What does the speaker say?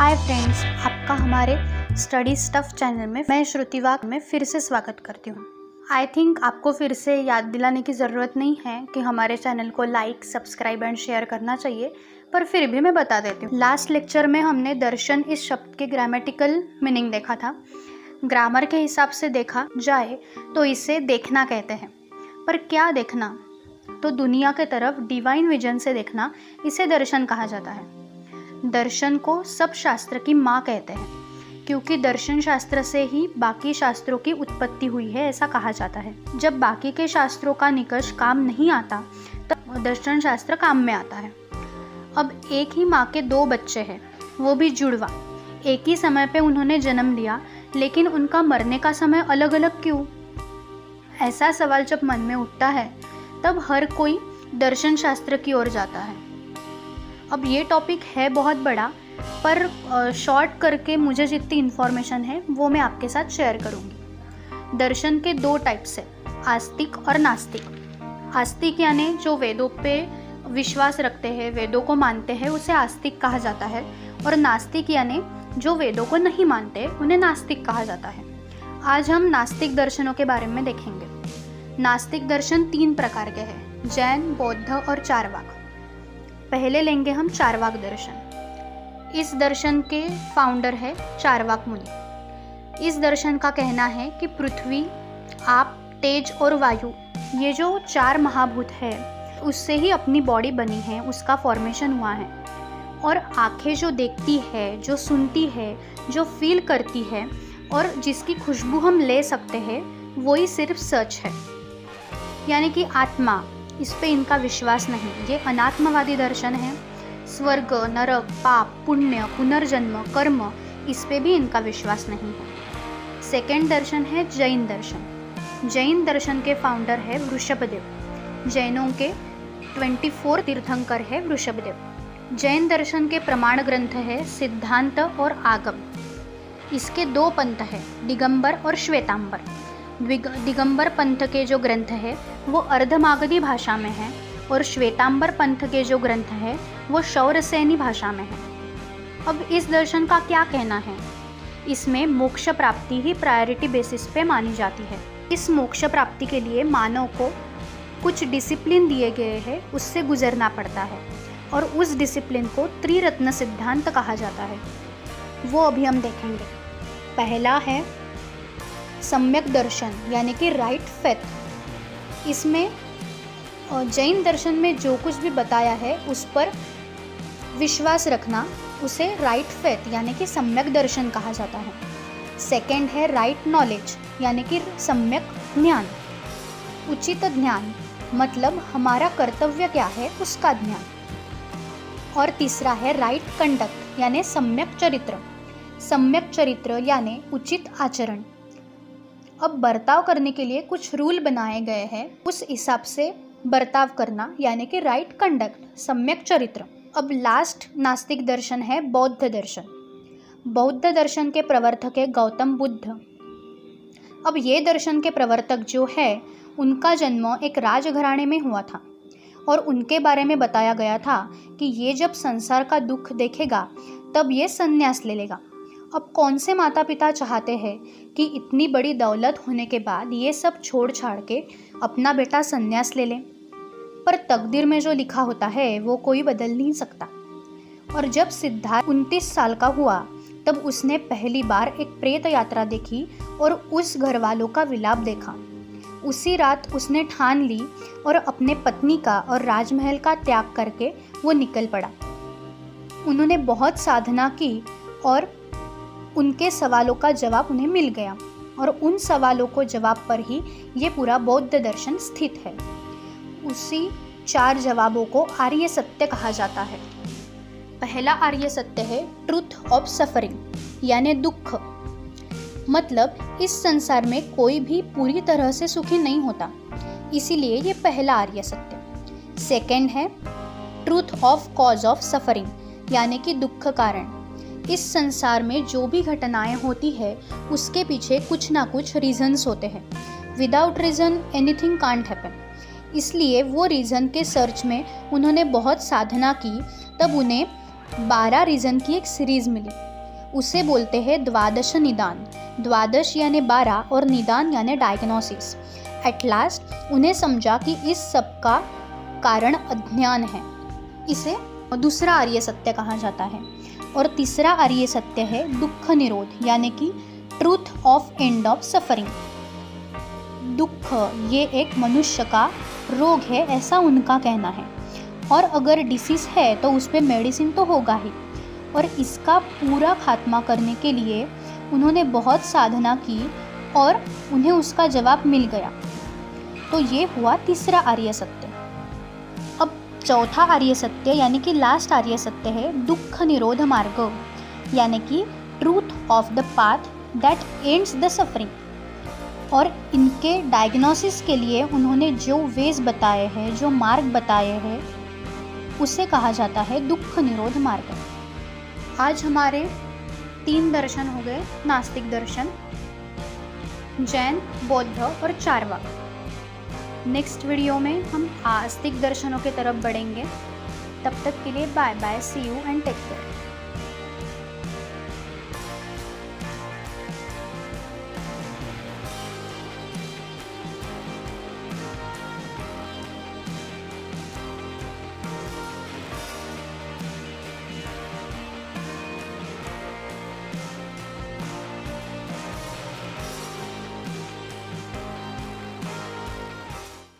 Hi friends, आपका हमारे study stuff channel में मैं श्रुति वाघ में फिर से स्वागत करती हूँ। आई थिंक आपको फिर से याद दिलाने की ज़रूरत नहीं है कि हमारे चैनल को लाइक, सब्सक्राइब एंड शेयर करना चाहिए, पर फिर भी मैं बता देती हूँ। लास्ट लेक्चर में हमने दर्शन इस शब्द के ग्रामेटिकल मीनिंग देखा था। ग्रामर के हिसाब से देखा जाए तो इसे देखना कहते हैं, पर क्या देखना? तो दुनिया के तरफ डिवाइन विजन से देखना, इसे दर्शन कहा जाता है। दर्शन को सब शास्त्र की माँ कहते हैं, क्योंकि दर्शन शास्त्र से ही बाकी शास्त्रों की उत्पत्ति हुई है, ऐसा कहा जाता है। जब बाकी के शास्त्रों का निकष काम नहीं आता तब दर्शन शास्त्र काम में आता है। अब एक ही माँ के दो बच्चे हैं, वो भी जुड़वा। एक ही समय पे उन्होंने जन्म लिया, लेकिन उनका मरने का समय अलग अलग क्यों? ऐसा सवाल जब मन में उठता है तब हर कोई दर्शन शास्त्र की ओर जाता है। अब ये टॉपिक है बहुत बड़ा, पर शॉर्ट करके मुझे जितनी इन्फॉर्मेशन है वो मैं आपके साथ शेयर करूँगी। दर्शन के दो टाइप्स है, आस्तिक और नास्तिक। आस्तिक यानी जो वेदों पे विश्वास रखते हैं, वेदों को मानते हैं, उसे आस्तिक कहा जाता है। और नास्तिक यानी जो वेदों को नहीं मानते, उन्हें नास्तिक कहा जाता है। आज हम नास्तिक दर्शनों के बारे में देखेंगे। नास्तिक दर्शन 3 प्रकार के हैं, जैन, बौद्ध और चारवाक। पहले लेंगे हम चारवाक दर्शन। इस दर्शन के फाउंडर है चारवाक मुनि। इस दर्शन का कहना है कि पृथ्वी, आप, तेज और वायु, ये जो 4 महाभूत है, उससे ही अपनी बॉडी बनी है, उसका फॉर्मेशन हुआ है। और आंखें जो देखती है, जो सुनती है, जो फील करती है और जिसकी खुशबू हम ले सकते हैं, वही सिर्फ सच है, यानी कि आत्मा। इस पे इनका विश्वास नहीं। ये अनात्मवादी दर्शन है। स्वर्ग, नरक, पाप, पुण्य, पुनर्जन्म, कर्म, इस पे भी इनका विश्वास नहीं है। सेकेंड दर्शन है जैन दर्शन। जैन दर्शन के फाउंडर है वृषभदेव। जैनों के 24 तीर्थंकर है वृषभदेव। जैन दर्शन के प्रमाण ग्रंथ है सिद्धांत और आगम। इसके 2 पंथ है, दिगंबर और श्वेतांबर। दिगंबर पंथ के जो ग्रंथ है वो अर्धमागधी भाषा में है, और श्वेतांबर पंथ के जो ग्रंथ है वो शौरसेनी भाषा में है। अब इस दर्शन का क्या कहना है? इसमें मोक्ष प्राप्ति ही प्रायोरिटी बेसिस पे मानी जाती है। इस मोक्ष प्राप्ति के लिए मानव को कुछ डिसिप्लिन दिए गए हैं, उससे गुजरना पड़ता है, और उस डिसिप्लिन को त्रिरत्न सिद्धांत कहा जाता है। वो अभी हम देखेंगे। पहला है सम्यक दर्शन, यानी कि राइट फेथ। इसमें जैन दर्शन में जो कुछ भी बताया है उस पर विश्वास रखना, उसे राइट फेथ यानी कि सम्यक दर्शन कहा जाता है। सेकंड है राइट नॉलेज, यानी कि सम्यक ज्ञान, उचित ज्ञान, मतलब हमारा कर्तव्य क्या है उसका ज्ञान। और तीसरा है राइट कंडक्ट, यानी सम्यक चरित्र। सम्यक चरित्र यानी उचित आचरण। अब बर्ताव करने के लिए कुछ रूल बनाए गए हैं, उस हिसाब से बर्ताव करना, यानी कि राइट कंडक्ट, सम्यक चरित्र। अब लास्ट नास्तिक दर्शन है बौद्ध दर्शन। बौद्ध दर्शन के प्रवर्तक है गौतम बुद्ध। अब ये दर्शन के प्रवर्तक जो है, उनका जन्म एक राजघराने में हुआ था, और उनके बारे में बताया गया था कि ये जब संसार का दुख देखेगा तब ये संन्यास ले लेगा। अब कौन से माता पिता चाहते हैं कि इतनी बड़ी दौलत होने के बाद ये सब छोड़ छाड़ के अपना बेटा संन्यास ले ले? पर तकदीर में जो लिखा होता है वो कोई बदल नहीं सकता। और जब सिद्धार्थ 29 साल का हुआ तब उसने पहली बार एक प्रेत यात्रा देखी और उस घर वालों का विलाप देखा। उसी रात उसने ठान ली और अपने पत्नी का और राजमहल का त्याग करके वो निकल पड़ा। उन्होंने बहुत साधना की और उनके सवालों का जवाब उन्हें मिल गया, और उन सवालों को जवाब पर ही ये पूरा बौद्ध दर्शन स्थित है। उसी 4 जवाबों को आर्य सत्य कहा जाता है। पहला आर्य सत्य है ट्रूथ ऑफ सफरिंग, यानी दुख। मतलब इस संसार में कोई भी पूरी तरह से सुखी नहीं होता, इसीलिए ये पहला आर्य सत्य। सेकंड है truth of cause of suffering, यानी कि दुख कारण। इस संसार में जो भी घटनाएं होती है उसके पीछे कुछ ना कुछ रीजंस होते हैं। Without reason anything can't happen. इसलिए वो रीज़न के सर्च में उन्होंने बहुत साधना की, तब उन्हें 12 रीज़न की एक सीरीज़ मिली। उसे बोलते हैं द्वादश निदान। द्वादश यानी 12 और निदान यानी डायग्नोसिस। एट लास्ट उन्हें समझा कि इस सब का कारण अज्ञान है। इसे दूसरा आर्य सत्य कहा जाता है। और तीसरा आर्य सत्य है दुख निरोध यानी कि truth of end of suffering. दुख ये एक मनुष्य का रोग है, ऐसा उनका कहना है। और अगर डिसीज है तो उस पर मेडिसिन तो होगा ही। और इसका पूरा खात्मा करने के लिए उन्होंने बहुत साधना की और उन्हें उसका जवाब मिल गया। तो ये हुआ तीसरा आर्य सत्य। अब चौथा आर्य सत्य यानी कि लास्ट आर्य सत्य है दुख निरोध मार्ग यानी कि truth of the path that ends the suffering. और इनके डायग्नोसिस के लिए उन्होंने जो वेज बताए हैं, जो मार्ग बताए हैं, उसे कहा जाता है दुख निरोध मार्ग। आज हमारे 3 दर्शन हो गए, नास्तिक दर्शन, जैन, बौद्ध और चार्वाक। नेक्स्ट वीडियो में हम आस्तिक दर्शनों की तरफ बढ़ेंगे। तब तक के लिए bye bye, see you and take care.